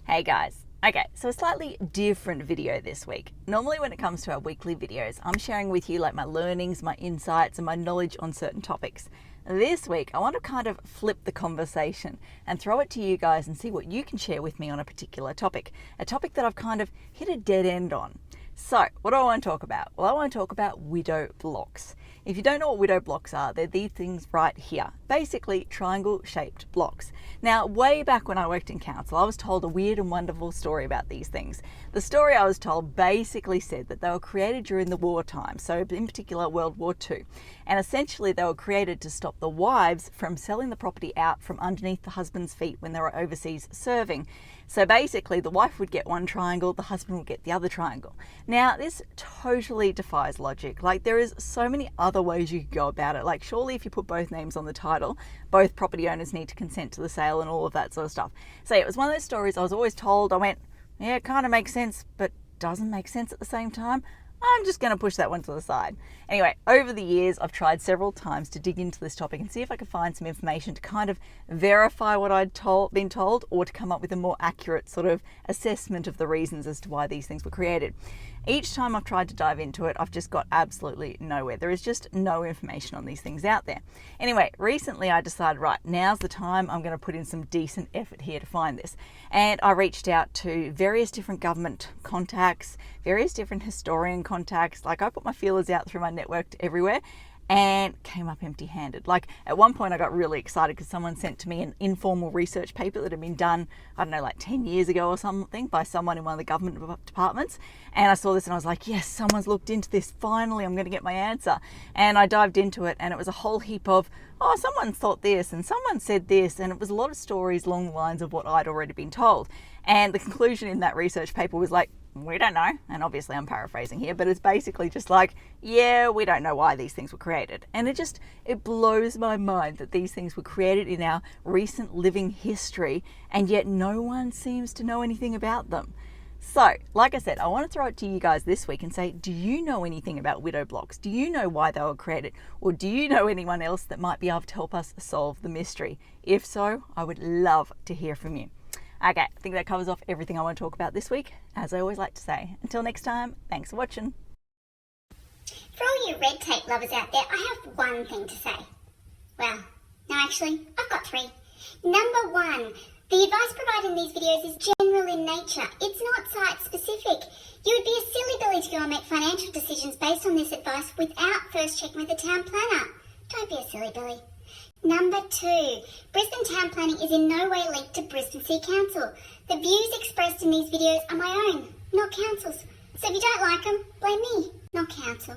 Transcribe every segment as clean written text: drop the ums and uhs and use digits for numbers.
Hey guys. Okay, so a slightly different video this week. Normally when it comes to our weekly videos, I'm sharing with you like my learnings, my insights, and my knowledge on certain topics. This week, I want to kind of flip the conversation and throw it to you guys and see what you can share with me on a particular topic. A topic that I've kind of hit a dead end on. So, what do I want to talk about? Well, I want to talk about widow blocks. If you don't know what widow blocks are, they're these things right here. Basically, triangle-shaped blocks. Now, way back when I worked in council, I was told a weird and wonderful story about these things. The story I was told basically said that they were created during the wartime, so in particular World War II. And essentially, they were created to stop the wives from selling the property out from underneath the husband's feet when they were overseas serving. So basically, the wife would get one triangle, the husband would get the other triangle. Now, this totally defies logic. Like, there is so many other ways you could go about it. Like, surely if you put both names on the title, both property owners need to consent to the sale and all of that sort of stuff. So it was one of those stories I was always told. I went, yeah, it kind of makes sense, but doesn't make sense at the same time. I'm just going to push that one to the side. Anyway, over the years, I've tried several times to dig into this topic and see if I could find some information to kind of verify what I'd been told, or to come up with a more accurate sort of assessment of the reasons as to why these things were created. Each time I've tried to dive into it, I've just got absolutely nowhere. There is just no information on these things out there. Anyway, recently I decided, right, now's the time. I'm going to put in some decent effort here to find this. And I reached out to various different government contacts, various different historian contacts. Like, I put my feelers out through my network everywhere and came up empty-handed. Like, at one point I got really excited because someone sent to me an informal research paper that had been done, I don't know, like 10 years ago or something, by someone in one of the government departments. And I saw this and I was like, yes, someone's looked into this. Finally, I'm going to get my answer. And I dived into it, and it was a whole heap of, oh, someone thought this and someone said this. And it was a lot of stories along the lines of what I'd already been told. And the conclusion in that research paper was like, we don't know. And obviously I'm paraphrasing here, but it's basically just like, yeah, we don't know why these things were created. And it blows my mind that these things were created in our recent living history, and yet no one seems to know anything about them. So, like I said, I want to throw it to you guys this week and say, do you know anything about widow blocks? Do you know why they were created? Or do you know anyone else that might be able to help us solve the mystery? If so, I would love to hear from you. Okay, I think that covers off everything I want to talk about this week. As I always like to say, until next time, thanks for watching. For all you red tape lovers out there, I have one thing to say. Well, no, actually, I've got three. Number one, the advice provided in these videos is general in nature. It's not site specific. You would be a silly Billy to go and make financial decisions based on this advice without first checking with the town planner. Don't be a silly Billy. Number two, Brisbane town planning is in no way linked to Brisbane City Council. The views expressed in these videos are my own, not council's. So if you don't like them, blame me, not council.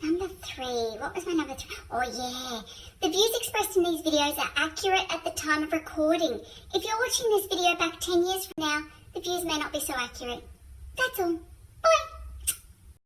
Number three, what was my number three? Oh yeah, the views expressed in these videos are accurate at the time of recording. If you're watching this video back 10 years from now, the views may not be so accurate. That's all.